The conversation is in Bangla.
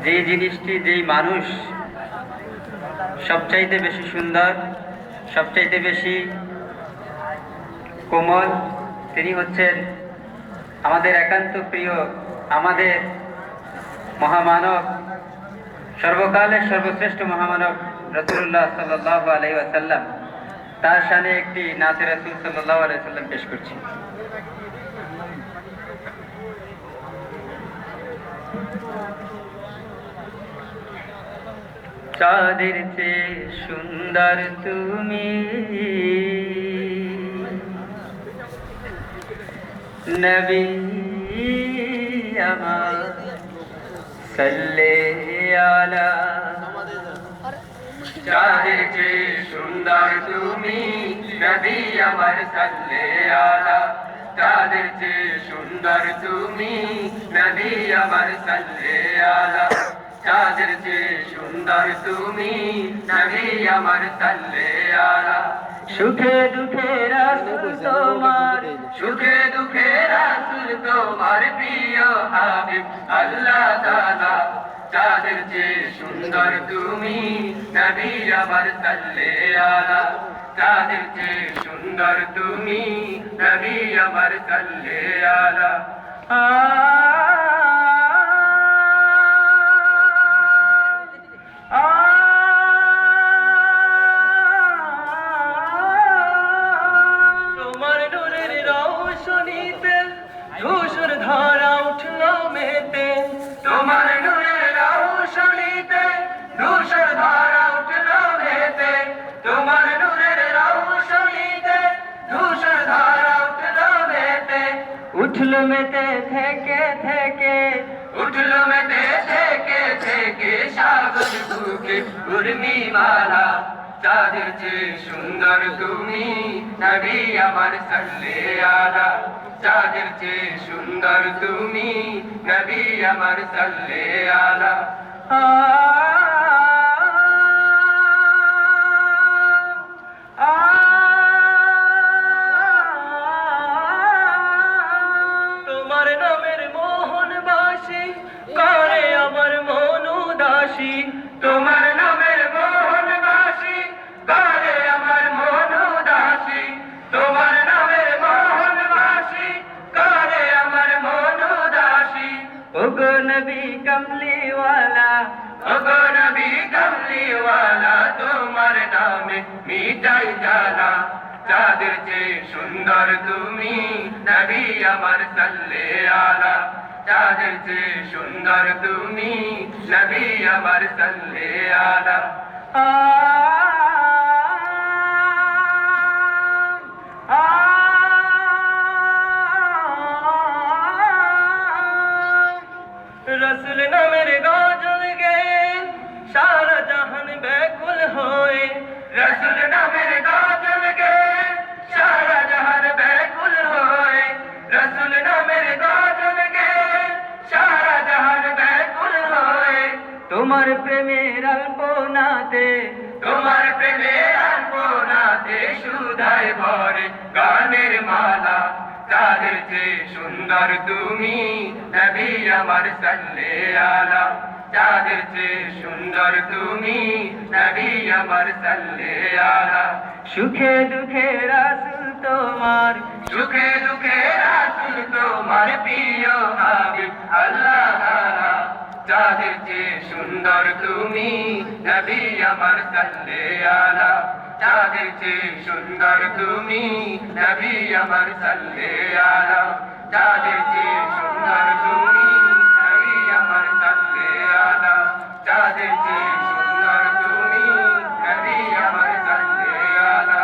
যেই জিনিসটি, যেই মানুষ সবচাইতে বেশি সুন্দর, সবচাইতে বেশি কোমল, তিনি হচ্ছেন আমাদের একান্ত প্রিয়, আমাদের মহামানব, সর্বকালের সর্বশ্রেষ্ঠ মহামানব রাসূলুল্লাহ সাল্লাল্লাহু আলাইহি ওয়াসাল্লাম। তার শানে একটি নাতে রাসূল সাল্লাল্লাহু আলাইহি ওয়াসাল্লাম পেশ করছি। চাঁদের চেয়ে সুন্দর তুমি, নবী আমার সাল্লি আলা। চাঁদের চেয়ে সুন্দর তুমি, নবী আমার সাল্লি আলা। চাঁদের চেয়ে সুন্দর তুমি, নবী আমার সাল্লি আলা। চাঁদের চেয়ে সুন্দর তুমি, নবী আমার সাল্লি আলা। সুখে দুঃখে রাসূল তোমার, সুখে দুঃখে রাসূল তোমার প্রিয় হাবিব আল্লাহ তাআলা। চাঁদের চেয়ে সুন্দর তুমি, নবী আমার সাল্লি আলা। চাঁদের চেয়ে সুন্দর তুমি, নবী আমার সাল্লি আলা। তোমার নূরের রওশনীতে ধূসর ধারা উঠলো মেতে। তোমার নূরের রওশনীতে ধূসর ধারা উঠলো মেতে। তোমার নূরের রওশনীতে ধূসর ধারা উঠলো মেতে। উঠলো মেতে থেকে থেকে, উঠলো মেতে থেকে থেকে সাগর বুকে উর্মিমালা। চাঁদের চেয়ে সুন্দর তুমি, নবী আমার সাল্লি আলা। চাঁদের চেয়ে সুন্দর তুমি, নবী আমার সাল্লি আলা। তোমার নামের মোহন বাসি করে আমার মন উদাসী। তোমার নামের মোহন বাসি করে আমার মন উদাসী। তোমার নামের মোহন বাসি করে আমার মন উদাসী। ওগো নবী কমলিওয়ালা, ওগো নবী কমলিওয়ালা, তোমার নামে মিটাই জ্বালা। চাঁদের চেয়ে সুন্দর তুমি, নবী আমার সাল্লি আলা। চাঁদের চেয়ে সুন্দর তুমি, নবী আমার সাল্লি আলা। রসুল নামের গজল গে সারা জাহান ব্যাকুল হয়ে। রসুল নামের গজল গে সারা জাহান ব্যাকুল হয়ে। রসুল নামের গজল গে সারা জাহান ব্যাকুল হয়ে। তোমার প্রেমের আলপনাতে, তোমার প্রেমের আলপনাতে সুধায় ভরে গানের মালা। চাঁদের চেয়ে সুন্দর তুমি, নবী আমার সাল্লি আলা। চাঁদের চেয়ে সুন্দর তুমি, নবী আমার সাল্লি আলা। সুখে দুঃখে রাসূল তোমার, সুখে দুঃখে রাসূল তোমার প্রিয় হাবিব আল্লাহ তাআলা। চাঁদের চেয়ে সুন্দর তুমি, নবী আমার সাল্লি আলা। চাঁদের চেয়ে সুন্দর তুমি, নবী আমার সাল্লি আলা। চাঁদের চেয়ে সুন্দর তুমি, নবী আমার সাল্লি আলা। চাঁদের চেয়ে সুন্দর তুমি, নবী আমার সাল্লি আলা।